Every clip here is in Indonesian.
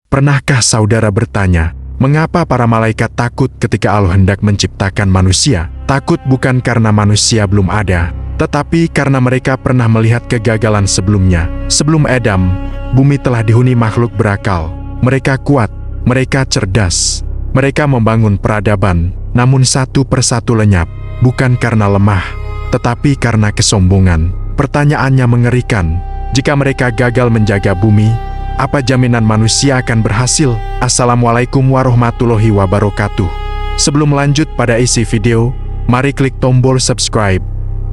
Pernahkah saudara bertanya, mengapa para malaikat takut ketika Allah hendak menciptakan manusia? Takut bukan karena manusia belum ada, tetapi karena mereka pernah melihat kegagalan sebelumnya. Sebelum Adam, bumi telah dihuni makhluk berakal. Mereka kuat, mereka cerdas, mereka membangun peradaban, namun satu persatu lenyap, bukan karena lemah, tetapi karena kesombongan. Pertanyaannya mengerikan, jika mereka gagal menjaga bumi, apa jaminan manusia akan berhasil? Assalamualaikum warahmatullahi wabarakatuh. Sebelum lanjut pada isi video, mari klik tombol subscribe.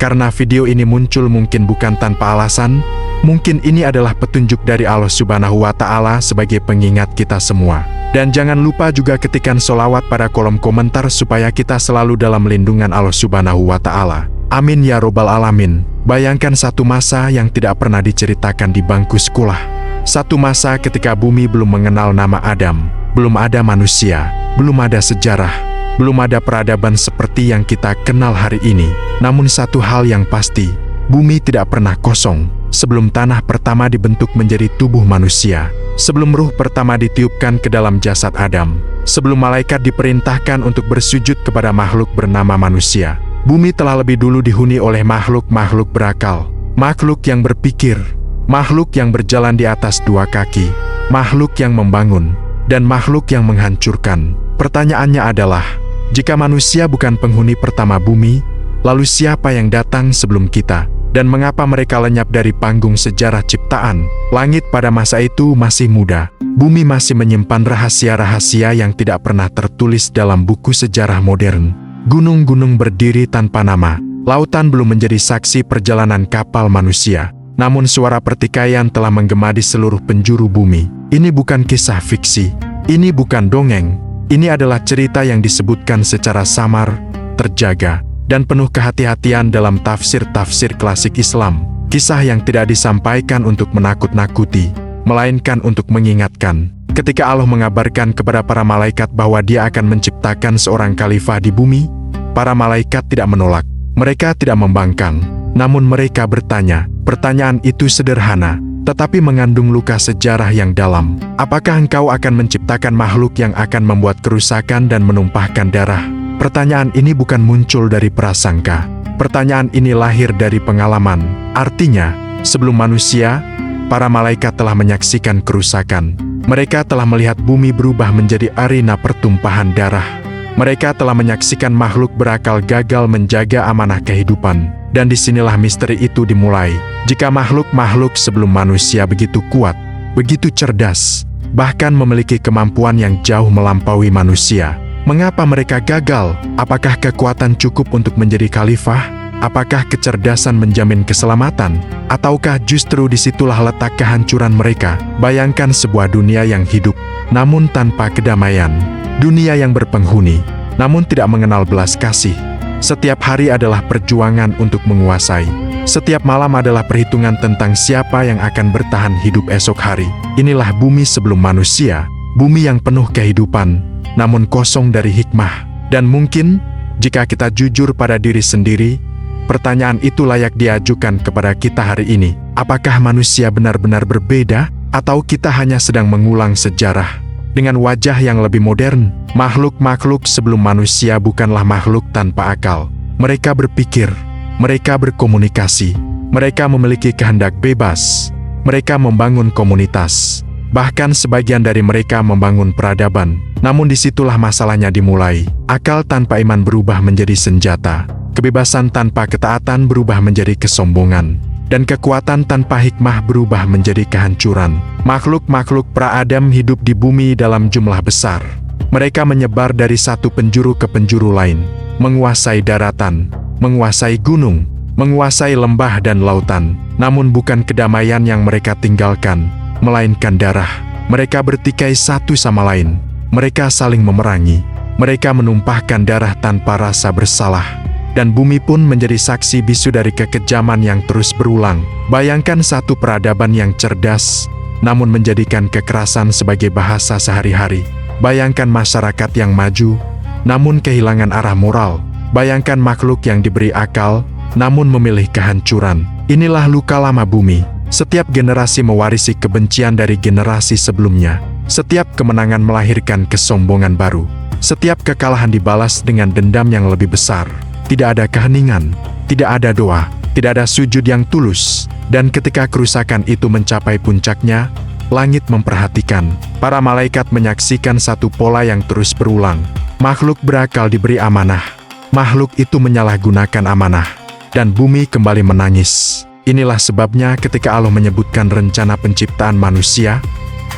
Karena video ini muncul mungkin bukan tanpa alasan, mungkin ini adalah petunjuk dari Allah Subhanahu wa Ta'ala sebagai pengingat kita semua. Dan jangan lupa juga ketikkan sholawat pada kolom komentar supaya kita selalu dalam lindungan Allah Subhanahu wa Ta'ala. Amin ya robbal alamin. Bayangkan satu masa yang tidak pernah diceritakan di bangku sekolah. Satu masa ketika bumi belum mengenal nama Adam, belum ada manusia, belum ada sejarah, belum ada peradaban seperti yang kita kenal hari ini. Namun satu hal yang pasti, bumi tidak pernah kosong. Sebelum tanah pertama dibentuk menjadi tubuh manusia, sebelum ruh pertama ditiupkan ke dalam jasad Adam, sebelum malaikat diperintahkan untuk bersujud kepada makhluk bernama manusia, bumi telah lebih dulu dihuni oleh makhluk-makhluk berakal, makhluk yang berpikir, makhluk yang berjalan di atas dua kaki, makhluk yang membangun, dan makhluk yang menghancurkan. Pertanyaannya adalah, jika manusia bukan penghuni pertama bumi, lalu siapa yang datang sebelum kita? Dan mengapa mereka lenyap dari panggung sejarah ciptaan? Langit pada masa itu masih muda. Bumi masih menyimpan rahasia-rahasia yang tidak pernah tertulis dalam buku sejarah modern. Gunung-gunung berdiri tanpa nama. Lautan belum menjadi saksi perjalanan kapal manusia. Namun suara pertikaian telah menggema di seluruh penjuru bumi. Ini bukan kisah fiksi. Ini bukan dongeng. Ini adalah cerita yang disebutkan secara samar, terjaga, dan penuh kehati-hatian dalam tafsir-tafsir klasik Islam. Kisah yang tidak disampaikan untuk menakut-nakuti, melainkan untuk mengingatkan. Ketika Allah mengabarkan kepada para malaikat bahwa Dia akan menciptakan seorang khalifah di bumi, para malaikat tidak menolak. Mereka tidak membangkang, namun mereka bertanya. Pertanyaan itu sederhana, tetapi mengandung luka sejarah yang dalam. Apakah engkau akan menciptakan makhluk yang akan membuat kerusakan dan menumpahkan darah? Pertanyaan ini bukan muncul dari prasangka. Pertanyaan ini lahir dari pengalaman. Artinya, sebelum manusia, para malaikat telah menyaksikan kerusakan. Mereka telah melihat bumi berubah menjadi arena pertumpahan darah. Mereka telah menyaksikan makhluk berakal gagal menjaga amanah kehidupan. Dan disinilah misteri itu dimulai. Jika makhluk-makhluk sebelum manusia begitu kuat, begitu cerdas, bahkan memiliki kemampuan yang jauh melampaui manusia, mengapa mereka gagal? Apakah kekuatan cukup untuk menjadi khalifah? Apakah kecerdasan menjamin keselamatan? Ataukah justru disitulah letak kehancuran mereka? Bayangkan sebuah dunia yang hidup, namun tanpa kedamaian. Dunia yang berpenghuni, namun tidak mengenal belas kasih. Setiap hari adalah perjuangan untuk menguasai. Setiap malam adalah perhitungan tentang siapa yang akan bertahan hidup esok hari. Inilah bumi sebelum manusia, bumi yang penuh kehidupan, namun kosong dari hikmah. Dan mungkin, jika kita jujur pada diri sendiri, pertanyaan itu layak diajukan kepada kita hari ini. Apakah manusia benar-benar berbeda, atau kita hanya sedang mengulang sejarah dengan wajah yang lebih modern? Makhluk-makhluk sebelum manusia bukanlah makhluk tanpa akal. Mereka berpikir, mereka berkomunikasi, mereka memiliki kehendak bebas, mereka membangun komunitas. Bahkan sebagian dari mereka membangun peradaban. Namun disitulah masalahnya dimulai. Akal tanpa iman berubah menjadi senjata. Kebebasan tanpa ketaatan berubah menjadi kesombongan. Dan kekuatan tanpa hikmah berubah menjadi kehancuran. Makhluk-makhluk pra-Adam hidup di bumi dalam jumlah besar. Mereka menyebar dari satu penjuru ke penjuru lain. Menguasai daratan, menguasai gunung, menguasai lembah dan lautan. Namun bukan kedamaian yang mereka tinggalkan, melainkan darah. Mereka bertikai satu sama lain. Mereka saling memerangi. Mereka menumpahkan darah tanpa rasa bersalah. Dan bumi pun menjadi saksi bisu dari kekejaman yang terus berulang. Bayangkan satu peradaban yang cerdas, namun menjadikan kekerasan sebagai bahasa sehari-hari. Bayangkan masyarakat yang maju, namun kehilangan arah moral. Bayangkan makhluk yang diberi akal, namun memilih kehancuran. Inilah luka lama bumi. Setiap generasi mewarisi kebencian dari generasi sebelumnya. Setiap kemenangan melahirkan kesombongan baru. Setiap kekalahan dibalas dengan dendam yang lebih besar. Tidak ada keheningan, tidak ada doa, tidak ada sujud yang tulus. Dan ketika kerusakan itu mencapai puncaknya, langit memperhatikan. Para malaikat menyaksikan satu pola yang terus berulang. Makhluk berakal diberi amanah. Makhluk itu menyalahgunakan amanah. Dan bumi kembali menangis. Inilah sebabnya ketika Allah menyebutkan rencana penciptaan manusia,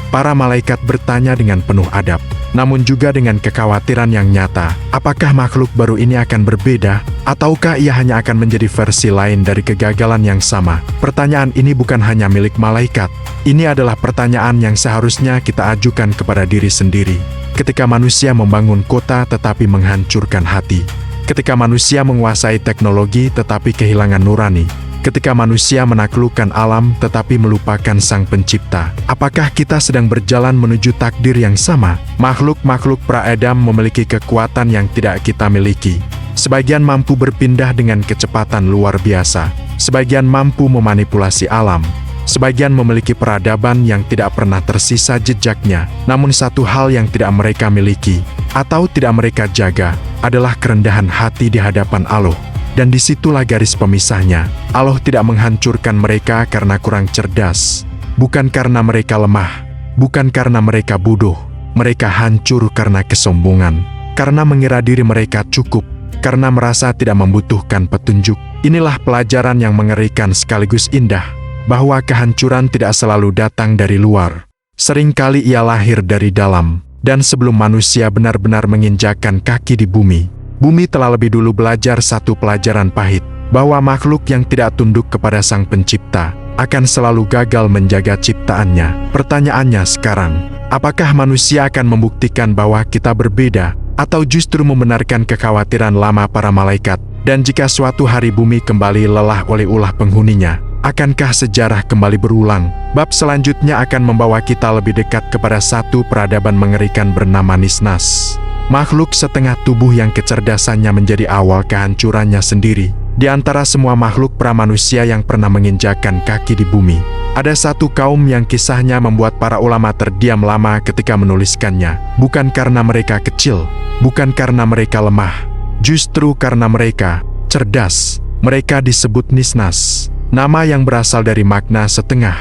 para malaikat bertanya dengan penuh adab, namun juga dengan kekhawatiran yang nyata, apakah makhluk baru ini akan berbeda, ataukah ia hanya akan menjadi versi lain dari kegagalan yang sama? Pertanyaan ini bukan hanya milik malaikat, ini adalah pertanyaan yang seharusnya kita ajukan kepada diri sendiri. Ketika manusia membangun kota tetapi menghancurkan hati, ketika manusia menguasai teknologi tetapi kehilangan nurani, ketika manusia menaklukkan alam tetapi melupakan Sang Pencipta, apakah kita sedang berjalan menuju takdir yang sama? Makhluk-makhluk pra-Adam memiliki kekuatan yang tidak kita miliki. Sebagian mampu berpindah dengan kecepatan luar biasa. Sebagian mampu memanipulasi alam. Sebagian memiliki peradaban yang tidak pernah tersisa jejaknya. Namun satu hal yang tidak mereka miliki, atau tidak mereka jaga, adalah kerendahan hati di hadapan Allah. Dan disitulah garis pemisahnya. Allah tidak menghancurkan mereka karena kurang cerdas. Bukan karena mereka lemah. Bukan karena mereka bodoh. Mereka hancur karena kesombongan. Karena mengira diri mereka cukup. Karena merasa tidak membutuhkan petunjuk. Inilah pelajaran yang mengerikan sekaligus indah. Bahwa kehancuran tidak selalu datang dari luar. Seringkali ia lahir dari dalam. Dan sebelum manusia benar-benar menginjakkan kaki di bumi, bumi telah lebih dulu belajar satu pelajaran pahit, bahwa makhluk yang tidak tunduk kepada Sang Pencipta akan selalu gagal menjaga ciptaannya. Pertanyaannya sekarang, apakah manusia akan membuktikan bahwa kita berbeda, atau justru membenarkan kekhawatiran lama para malaikat? Dan jika suatu hari bumi kembali lelah oleh ulah penghuninya, akankah sejarah kembali berulang? Bab selanjutnya akan membawa kita lebih dekat kepada satu peradaban mengerikan bernama Nisnas. Makhluk setengah tubuh yang kecerdasannya menjadi awal kehancurannya sendiri. Di antara semua makhluk pramanusia yang pernah menginjakkan kaki di bumi, ada satu kaum yang kisahnya membuat para ulama terdiam lama ketika menuliskannya. Bukan karena mereka kecil, bukan karena mereka lemah, justru karena mereka cerdas. Mereka disebut Nisnas, nama yang berasal dari makna setengah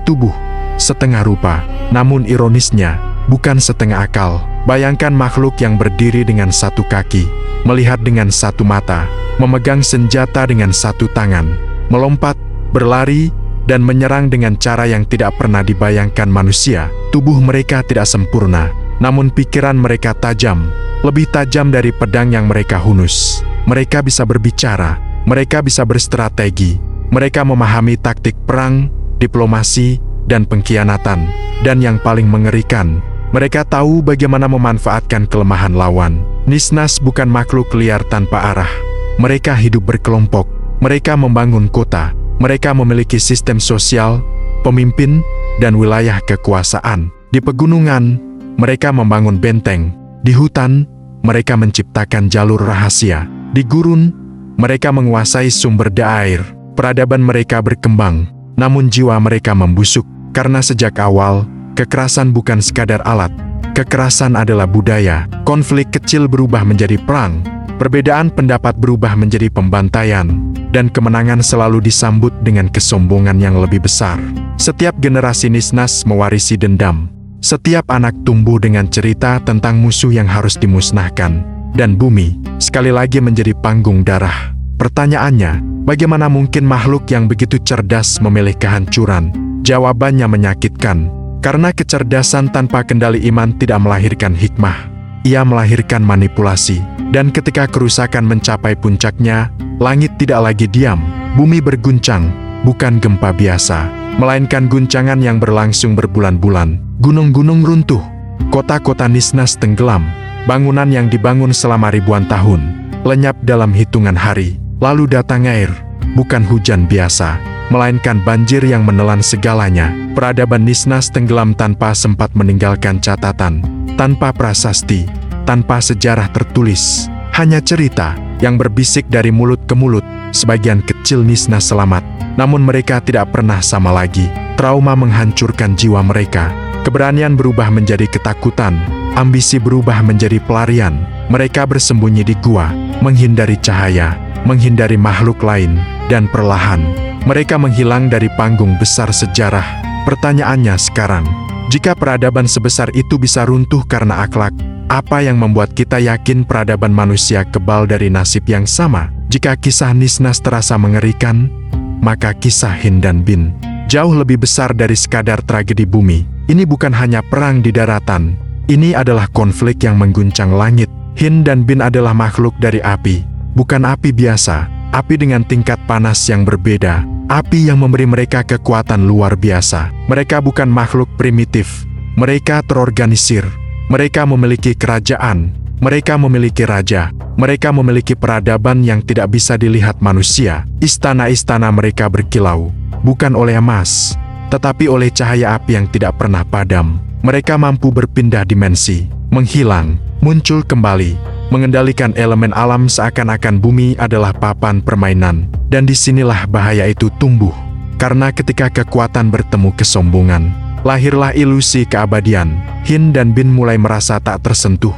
tubuh, setengah rupa. Namun ironisnya, bukan setengah akal. Bayangkan makhluk yang berdiri dengan satu kaki, melihat dengan satu mata, memegang senjata dengan satu tangan, melompat, berlari, dan menyerang dengan cara yang tidak pernah dibayangkan manusia. Tubuh mereka tidak sempurna, namun pikiran mereka tajam, lebih tajam dari pedang yang mereka hunus. Mereka bisa berbicara, mereka bisa berstrategi, mereka memahami taktik perang, diplomasi, dan pengkhianatan. Dan yang paling mengerikan, mereka tahu bagaimana memanfaatkan kelemahan lawan. Nisnas bukan makhluk liar tanpa arah. Mereka hidup berkelompok. Mereka membangun kota. Mereka memiliki sistem sosial, pemimpin, dan wilayah kekuasaan. Di pegunungan, mereka membangun benteng. Di hutan, mereka menciptakan jalur rahasia. Di gurun, mereka menguasai sumber daya air. Peradaban mereka berkembang, namun jiwa mereka membusuk. Karena sejak awal, kekerasan bukan sekadar alat, kekerasan adalah budaya. Konflik kecil berubah menjadi perang, perbedaan pendapat berubah menjadi pembantaian, dan kemenangan selalu disambut dengan kesombongan yang lebih besar. Setiap generasi Nisnas mewarisi dendam. Setiap anak tumbuh dengan cerita tentang musuh yang harus dimusnahkan, dan bumi sekali lagi menjadi panggung darah. Pertanyaannya, bagaimana mungkin makhluk yang begitu cerdas memilih kehancuran? Jawabannya menyakitkan. Karena kecerdasan tanpa kendali iman tidak melahirkan hikmah. Ia melahirkan manipulasi. Dan ketika kerusakan mencapai puncaknya, langit tidak lagi diam. Bumi berguncang, bukan gempa biasa, melainkan guncangan yang berlangsung berbulan-bulan. Gunung-gunung runtuh, kota-kota Nisnas tenggelam, bangunan yang dibangun selama ribuan tahun lenyap dalam hitungan hari. Lalu datang air, bukan hujan biasa, melainkan banjir yang menelan segalanya. Peradaban Nisnas tenggelam tanpa sempat meninggalkan catatan, tanpa prasasti, tanpa sejarah tertulis. Hanya cerita yang berbisik dari mulut ke mulut. Sebagian kecil Nisnas selamat, namun mereka tidak pernah sama lagi. Trauma menghancurkan jiwa mereka. Keberanian berubah menjadi ketakutan, ambisi berubah menjadi pelarian. Mereka bersembunyi di gua, menghindari cahaya, menghindari makhluk lain, dan perlahan mereka menghilang dari panggung besar sejarah. Pertanyaannya sekarang, jika peradaban sebesar itu bisa runtuh karena akhlak, apa yang membuat kita yakin peradaban manusia kebal dari nasib yang sama? Jika kisah Nisnas terasa mengerikan, maka kisah Hind dan Bin jauh lebih besar dari sekadar tragedi bumi. Ini bukan hanya perang di daratan, ini adalah konflik yang mengguncang langit. Hind dan Bin adalah makhluk dari api, bukan api biasa, api dengan tingkat panas yang berbeda, api yang memberi mereka kekuatan luar biasa. Mereka bukan makhluk primitif, mereka terorganisir, mereka memiliki kerajaan, mereka memiliki raja, mereka memiliki peradaban yang tidak bisa dilihat manusia. Istana-istana mereka berkilau, bukan oleh emas, tetapi oleh cahaya api yang tidak pernah padam. Mereka mampu berpindah dimensi, menghilang, muncul kembali, mengendalikan elemen alam seakan-akan bumi adalah papan permainan. Dan disinilah bahaya itu tumbuh. Karena ketika kekuatan bertemu kesombongan, lahirlah ilusi keabadian. Hind dan Bin mulai merasa tak tersentuh,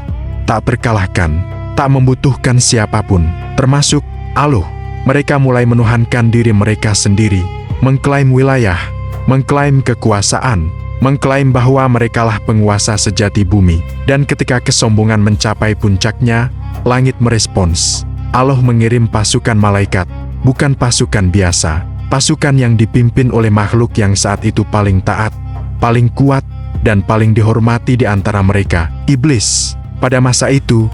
tak terkalahkan, tak membutuhkan siapapun, termasuk Allah. Mereka mulai menuhankan diri mereka sendiri, mengklaim wilayah, mengklaim kekuasaan, mengklaim bahwa merekalah penguasa sejati bumi. Dan ketika kesombongan mencapai puncaknya, langit merespons. Allah mengirim pasukan malaikat, bukan pasukan biasa, pasukan yang dipimpin oleh makhluk yang saat itu paling taat, paling kuat, dan paling dihormati di antara mereka, iblis. Pada masa itu,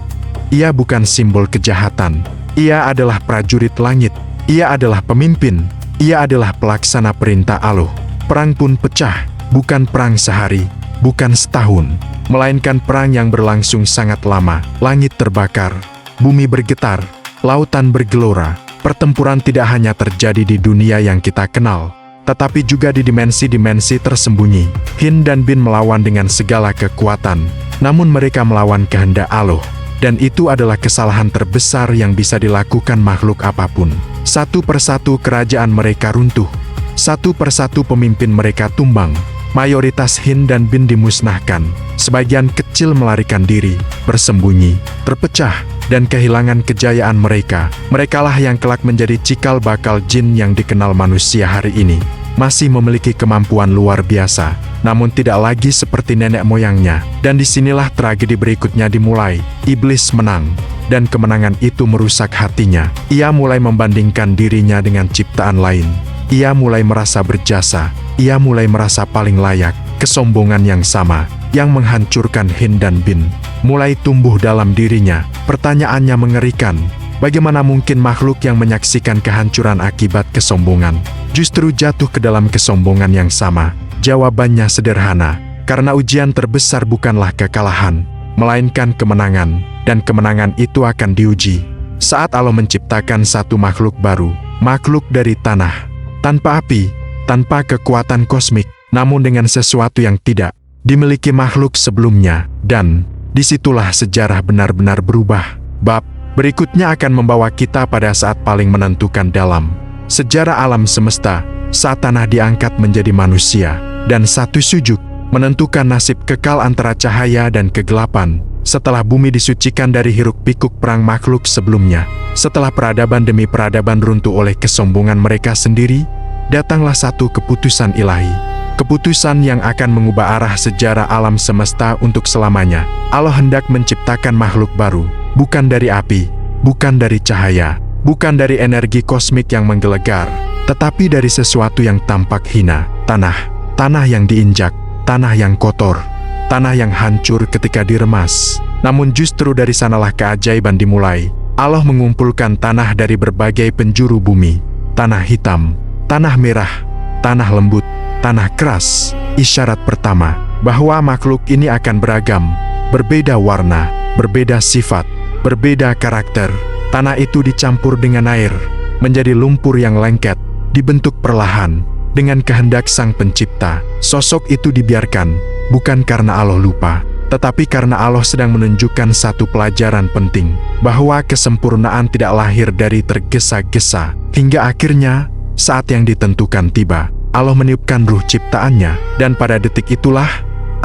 ia bukan simbol kejahatan, ia adalah prajurit langit, ia adalah pemimpin, ia adalah pelaksana perintah Allah. Perang pun pecah, bukan perang sehari, bukan setahun, melainkan perang yang berlangsung sangat lama. Langit terbakar, bumi bergetar, lautan bergelora. Pertempuran tidak hanya terjadi di dunia yang kita kenal, tetapi juga di dimensi-dimensi tersembunyi. Hind dan Bin melawan dengan segala kekuatan, namun mereka melawan kehendak Allah. Dan itu adalah kesalahan terbesar yang bisa dilakukan makhluk apapun. Satu persatu kerajaan mereka runtuh, satu persatu pemimpin mereka tumbang. Mayoritas Hind dan Bin dimusnahkan, sebagian kecil melarikan diri, bersembunyi, terpecah, dan kehilangan kejayaan mereka. Merekalah yang kelak menjadi cikal bakal jin yang dikenal manusia hari ini. Masih memiliki kemampuan luar biasa, namun tidak lagi seperti nenek moyangnya. Dan disinilah tragedi berikutnya dimulai. Iblis menang, dan kemenangan itu merusak hatinya. Ia mulai membandingkan dirinya dengan ciptaan lain. Ia mulai merasa berjasa, ia mulai merasa paling layak. Kesombongan yang sama, yang menghancurkan Hind dan Bin, mulai tumbuh dalam dirinya. Pertanyaannya mengerikan, bagaimana mungkin makhluk yang menyaksikan kehancuran akibat kesombongan, justru jatuh ke dalam kesombongan yang sama? Jawabannya sederhana, karena ujian terbesar bukanlah kekalahan, melainkan kemenangan, dan kemenangan itu akan diuji saat Allah menciptakan satu makhluk baru, makhluk dari tanah, tanpa api, tanpa kekuatan kosmik, namun dengan sesuatu yang tidak dimiliki makhluk sebelumnya. Dan disitulah sejarah benar-benar berubah. Bab berikutnya akan membawa kita pada saat paling menentukan dalam sejarah alam semesta, saat tanah diangkat menjadi manusia, dan satu sujud menentukan nasib kekal antara cahaya dan kegelapan. Setelah bumi disucikan dari hiruk-pikuk perang makhluk sebelumnya, setelah peradaban demi peradaban runtuh oleh kesombongan mereka sendiri, datanglah satu keputusan ilahi. Keputusan yang akan mengubah arah sejarah alam semesta untuk selamanya. Allah hendak menciptakan makhluk baru, bukan dari api, bukan dari cahaya, bukan dari energi kosmik yang menggelegar, tetapi dari sesuatu yang tampak hina. Tanah yang diinjak, tanah yang kotor, tanah yang hancur ketika diremas. Namun justru dari sanalah keajaiban dimulai. Allah mengumpulkan tanah dari berbagai penjuru bumi. Tanah hitam, tanah merah, tanah lembut, tanah keras. Isyarat pertama bahwa makhluk ini akan beragam, berbeda warna, berbeda sifat, berbeda karakter. Tanah itu dicampur dengan air, menjadi lumpur yang lengket, dibentuk perlahan dengan kehendak Sang Pencipta. Sosok itu dibiarkan, bukan karena Allah lupa, tetapi karena Allah sedang menunjukkan satu pelajaran penting, bahwa kesempurnaan tidak lahir dari tergesa-gesa. Hingga akhirnya, Saat yang ditentukan tiba, Allah meniupkan ruh ciptaannya, dan pada detik itulah,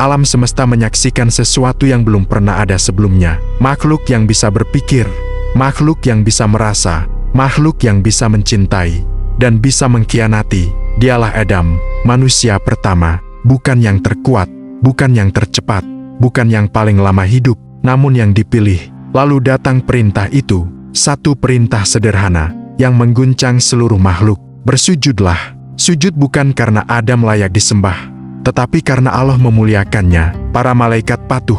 alam semesta menyaksikan sesuatu yang belum pernah ada sebelumnya. Makhluk yang bisa berpikir, makhluk yang bisa merasa, makhluk yang bisa mencintai, dan bisa mengkhianati. Dialah Adam, manusia pertama, bukan yang terkuat, bukan yang tercepat, bukan yang paling lama hidup, namun yang dipilih. Lalu datang perintah itu, satu perintah sederhana, yang mengguncang seluruh makhluk. Bersujudlah. Sujud bukan karena Adam layak disembah, tetapi karena Allah memuliakannya. Para malaikat patuh,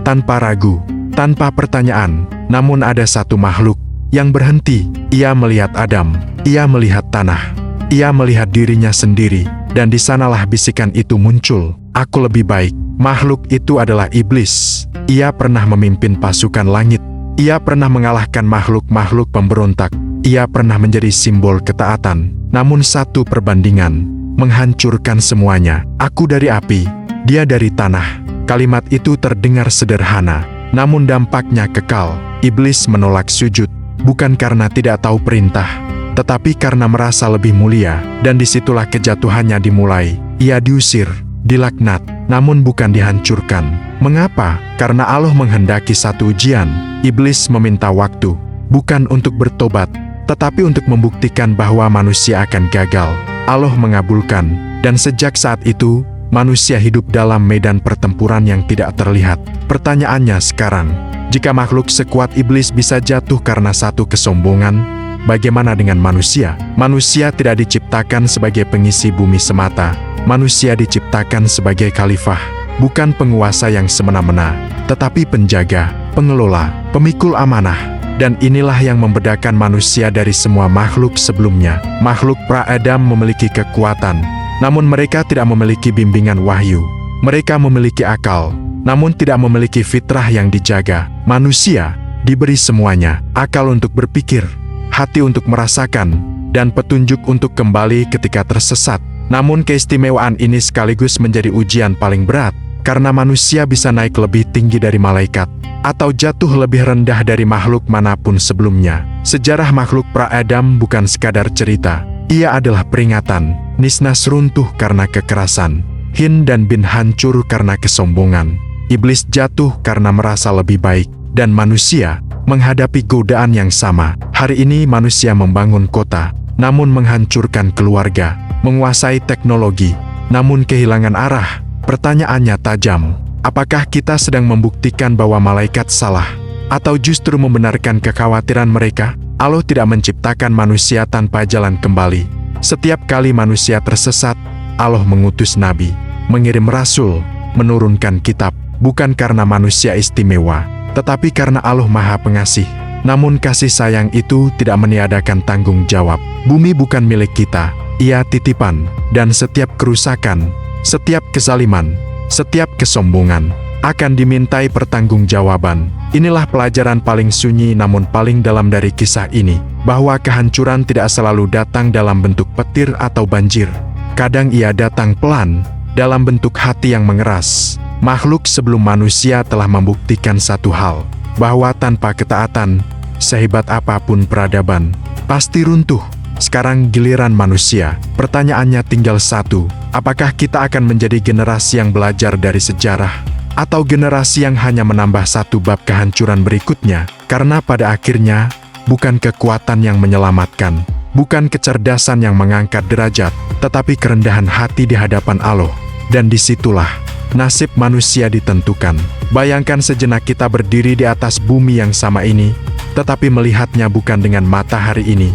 tanpa ragu, tanpa pertanyaan. Namun ada satu makhluk yang berhenti. Ia melihat Adam, ia melihat tanah, ia melihat dirinya sendiri, dan di sanalah bisikan itu muncul. Aku lebih baik. Makhluk itu adalah iblis. Ia pernah memimpin pasukan langit. Ia pernah mengalahkan makhluk-makhluk pemberontak. Ia pernah menjadi simbol ketaatan. Namun satu perbandingan, menghancurkan semuanya. Aku dari api, dia dari tanah. Kalimat itu terdengar sederhana, namun dampaknya kekal. Iblis menolak sujud, bukan karena tidak tahu perintah, tetapi karena merasa lebih mulia. Dan disitulah kejatuhannya dimulai. Ia diusir, dilaknat, namun bukan dihancurkan. Mengapa? Karena Allah menghendaki satu ujian. Iblis meminta waktu, bukan untuk bertobat, tetapi untuk membuktikan bahwa manusia akan gagal. Allah mengabulkan, dan sejak saat itu, manusia hidup dalam medan pertempuran yang tidak terlihat. Pertanyaannya sekarang, jika makhluk sekuat iblis bisa jatuh karena satu kesombongan, bagaimana dengan manusia? Manusia tidak diciptakan sebagai pengisi bumi semata. Manusia diciptakan sebagai khalifah, bukan penguasa yang semena-mena, tetapi penjaga, pengelola, pemikul amanah. Dan inilah yang membedakan manusia dari semua makhluk sebelumnya. Makhluk pra-Adam memiliki kekuatan, namun mereka tidak memiliki bimbingan wahyu. Mereka memiliki akal, namun tidak memiliki fitrah yang dijaga. Manusia diberi semuanya, akal untuk berpikir, hati untuk merasakan, dan petunjuk untuk kembali ketika tersesat. Namun keistimewaan ini sekaligus menjadi ujian paling berat, karena manusia bisa naik lebih tinggi dari malaikat, atau jatuh lebih rendah dari makhluk manapun sebelumnya. Sejarah makhluk pra-Adam bukan sekadar cerita, ia adalah peringatan. Nisnas runtuh karena kekerasan, Hin dan Bin hancur karena kesombongan, iblis jatuh karena merasa lebih baik, dan manusia menghadapi godaan yang sama. Hari ini manusia membangun kota, namun menghancurkan keluarga, menguasai teknologi, namun kehilangan arah. Pertanyaannya tajam, apakah kita sedang membuktikan bahwa malaikat salah, atau justru membenarkan kekhawatiran mereka? Allah tidak menciptakan manusia tanpa jalan kembali. Setiap kali manusia tersesat, Allah mengutus nabi, mengirim rasul, menurunkan kitab, bukan karena manusia istimewa, tetapi karena Allah Maha Pengasih. Namun kasih sayang itu tidak meniadakan tanggung jawab. Bumi bukan milik kita, ia titipan, dan setiap kerusakan, setiap kezaliman, setiap kesombongan akan dimintai pertanggungjawaban. Inilah pelajaran paling sunyi namun paling dalam dari kisah ini, bahwa kehancuran tidak selalu datang dalam bentuk petir atau banjir. Kadang ia datang pelan, dalam bentuk hati yang mengeras. Makhluk sebelum manusia telah membuktikan satu hal, bahwa tanpa ketaatan, sehebat apapun peradaban, pasti runtuh. Sekarang giliran manusia. Pertanyaannya tinggal satu, apakah kita akan menjadi generasi yang belajar dari sejarah, atau generasi yang hanya menambah satu bab kehancuran berikutnya? Karena pada akhirnya, bukan kekuatan yang menyelamatkan, bukan kecerdasan yang mengangkat derajat, tetapi kerendahan hati di hadapan Allah. Dan disitulah nasib manusia ditentukan. Bayangkan sejenak kita berdiri di atas bumi yang sama ini, tetapi melihatnya bukan dengan mata hari ini,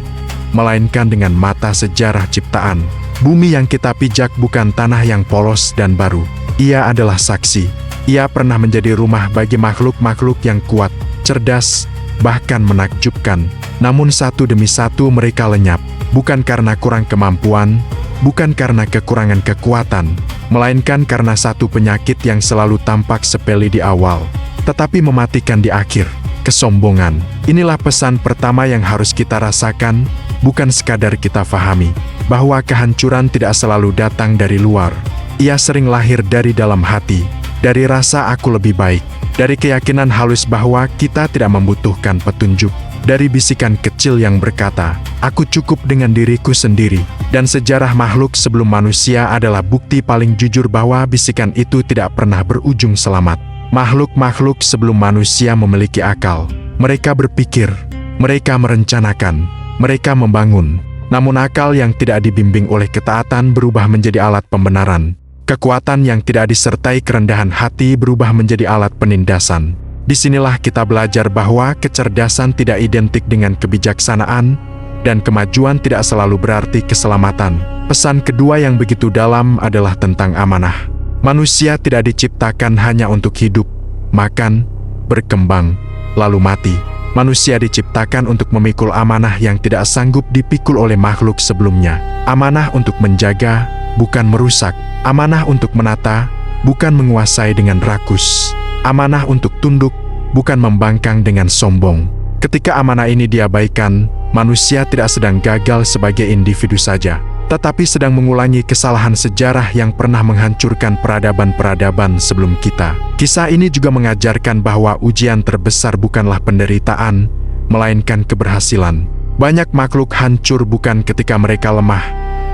melainkan dengan mata sejarah ciptaan. Bumi yang kita pijak bukan tanah yang polos dan baru. Ia adalah saksi. Ia pernah menjadi rumah bagi makhluk-makhluk yang kuat, cerdas, bahkan menakjubkan. Namun satu demi satu mereka lenyap, bukan karena kurang kemampuan, bukan karena kekurangan kekuatan, melainkan karena satu penyakit yang selalu tampak sepele di awal, tetapi mematikan di akhir: kesombongan. Inilah pesan pertama yang harus kita rasakan, bukan sekadar kita fahami, bahwa kehancuran tidak selalu datang dari luar. Ia sering lahir dari dalam hati, dari rasa aku lebih baik, dari keyakinan halus bahwa kita tidak membutuhkan petunjuk, dari bisikan kecil yang berkata, "Aku cukup dengan diriku sendiri." Dan sejarah makhluk sebelum manusia adalah bukti paling jujur bahwa bisikan itu tidak pernah berujung selamat. Makhluk-makhluk sebelum manusia memiliki akal. Mereka berpikir, mereka merencanakan, mereka membangun. Namun akal yang tidak dibimbing oleh ketaatan berubah menjadi alat pembenaran. Kekuatan yang tidak disertai kerendahan hati berubah menjadi alat penindasan. Disinilah kita belajar bahwa kecerdasan tidak identik dengan kebijaksanaan, dan kemajuan tidak selalu berarti keselamatan. Pesan kedua yang begitu dalam adalah tentang amanah. Manusia tidak diciptakan hanya untuk hidup, makan, berkembang, lalu mati. Manusia diciptakan untuk memikul amanah yang tidak sanggup dipikul oleh makhluk sebelumnya. Amanah untuk menjaga, bukan merusak. Amanah untuk menata, bukan menguasai dengan rakus. Amanah untuk tunduk, bukan membangkang dengan sombong. Ketika amanah ini diabaikan, manusia tidak sedang gagal sebagai individu saja, tetapi sedang mengulangi kesalahan sejarah yang pernah menghancurkan peradaban-peradaban sebelum kita. Kisah ini juga mengajarkan bahwa ujian terbesar bukanlah penderitaan, melainkan keberhasilan. Banyak makhluk hancur bukan ketika mereka lemah,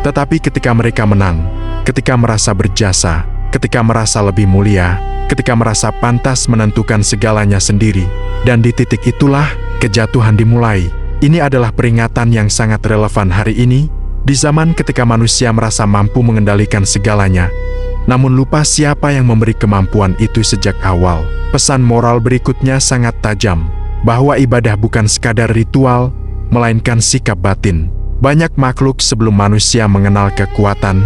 tetapi ketika mereka menang, ketika merasa berjasa, ketika merasa lebih mulia, ketika merasa pantas menentukan segalanya sendiri. Dan di titik itulah, kejatuhan dimulai. Ini adalah peringatan yang sangat relevan hari ini, di zaman ketika manusia merasa mampu mengendalikan segalanya, namun lupa siapa yang memberi kemampuan itu sejak awal. Pesan moral berikutnya sangat tajam, bahwa ibadah bukan sekadar ritual, melainkan sikap batin. Banyak makhluk sebelum manusia mengenal kekuatan,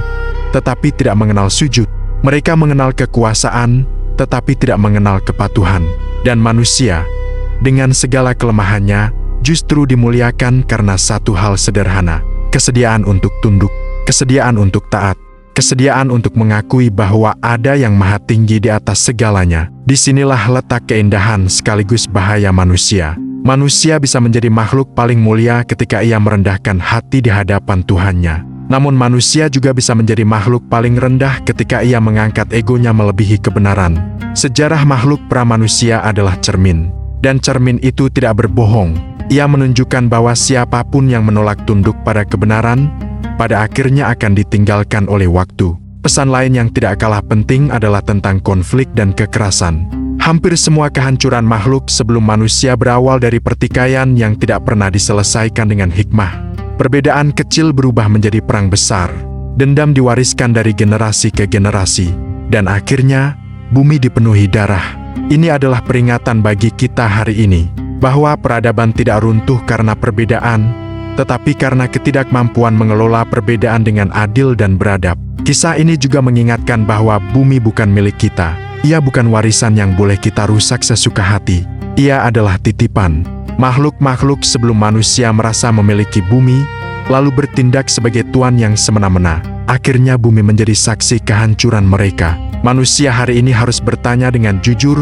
tetapi tidak mengenal sujud. Mereka mengenal kekuasaan, tetapi tidak mengenal kepatuhan. Dan manusia, dengan segala kelemahannya, justru dimuliakan karena satu hal sederhana: kesediaan untuk tunduk, kesediaan untuk taat, kesediaan untuk mengakui bahwa ada yang maha tinggi di atas segalanya. Disinilah letak keindahan sekaligus bahaya manusia. Manusia bisa menjadi makhluk paling mulia ketika ia merendahkan hati di hadapan Tuhannya. Namun manusia juga bisa menjadi makhluk paling rendah ketika ia mengangkat egonya melebihi kebenaran. Sejarah makhluk pra-manusia adalah cermin. Dan cermin itu tidak berbohong. Ia menunjukkan bahwa siapapun yang menolak tunduk pada kebenaran, pada akhirnya akan ditinggalkan oleh waktu. Pesan lain yang tidak kalah penting adalah tentang konflik dan kekerasan. Hampir semua kehancuran makhluk sebelum manusia berawal dari pertikaian yang tidak pernah diselesaikan dengan hikmah. Perbedaan kecil berubah menjadi perang besar. Dendam diwariskan dari generasi ke generasi. Dan akhirnya, bumi dipenuhi darah. Ini adalah peringatan bagi kita hari ini, bahwa peradaban tidak runtuh karena perbedaan, tetapi karena ketidakmampuan mengelola perbedaan dengan adil dan beradab. Kisah ini juga mengingatkan bahwa bumi bukan milik kita. Ia bukan warisan yang boleh kita rusak sesuka hati. Ia adalah titipan. Makhluk-makhluk sebelum manusia merasa memiliki bumi, lalu bertindak sebagai tuan yang semena-mena. Akhirnya bumi menjadi saksi kehancuran mereka. Manusia hari ini harus bertanya dengan jujur,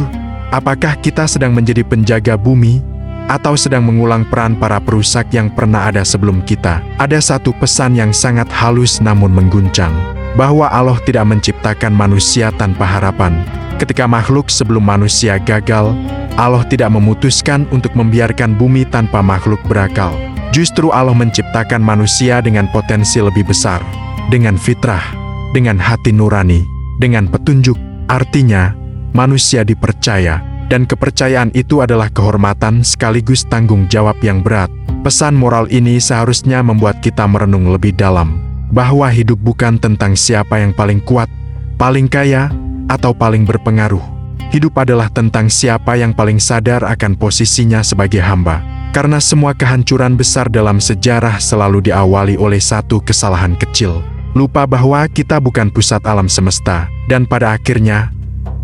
apakah kita sedang menjadi penjaga bumi, atau sedang mengulang peran para perusak yang pernah ada sebelum kita? Ada satu pesan yang sangat halus namun mengguncang, bahwa Allah tidak menciptakan manusia tanpa harapan. Ketika makhluk sebelum manusia gagal, Allah tidak memutuskan untuk membiarkan bumi tanpa makhluk berakal. Justru Allah menciptakan manusia dengan potensi lebih besar, dengan fitrah, dengan hati nurani, dengan petunjuk. Artinya, manusia dipercaya. Dan kepercayaan itu adalah kehormatan sekaligus tanggung jawab yang berat. Pesan moral ini seharusnya membuat kita merenung lebih dalam, bahwa hidup bukan tentang siapa yang paling kuat, paling kaya, atau paling berpengaruh. Hidup adalah tentang siapa yang paling sadar akan posisinya sebagai hamba. Karena semua kehancuran besar dalam sejarah selalu diawali oleh satu kesalahan kecil. Lupa bahwa kita bukan pusat alam semesta. Dan pada akhirnya,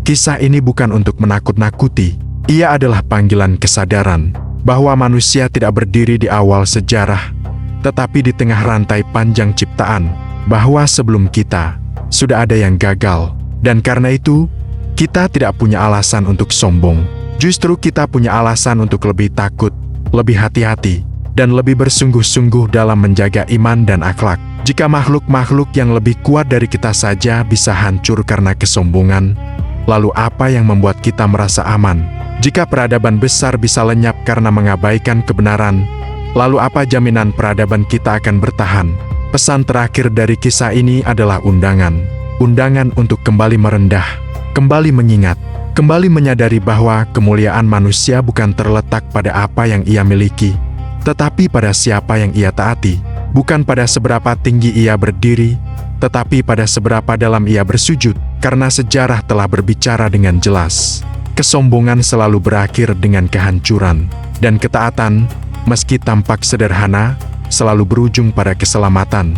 kisah ini bukan untuk menakut-nakuti. Ia adalah panggilan kesadaran bahwa manusia tidak berdiri di awal sejarah, tetapi di tengah rantai panjang ciptaan. Bahwa sebelum kita, sudah ada yang gagal. Dan karena itu, kita tidak punya alasan untuk sombong. Justru kita punya alasan untuk lebih takut, lebih hati-hati, dan lebih bersungguh-sungguh dalam menjaga iman dan akhlak. Jika makhluk-makhluk yang lebih kuat dari kita saja bisa hancur karena kesombongan, lalu apa yang membuat kita merasa aman? Jika peradaban besar bisa lenyap karena mengabaikan kebenaran, lalu apa jaminan peradaban kita akan bertahan? Pesan terakhir dari kisah ini adalah undangan. Undangan untuk kembali merendah, kembali mengingat, kembali menyadari bahwa kemuliaan manusia bukan terletak pada apa yang ia miliki, tetapi pada siapa yang ia taati. Bukan pada seberapa tinggi ia berdiri, tetapi pada seberapa dalam ia bersujud, karena sejarah telah berbicara dengan jelas. Kesombongan selalu berakhir dengan kehancuran, dan ketaatan, meski tampak sederhana, selalu berujung pada keselamatan.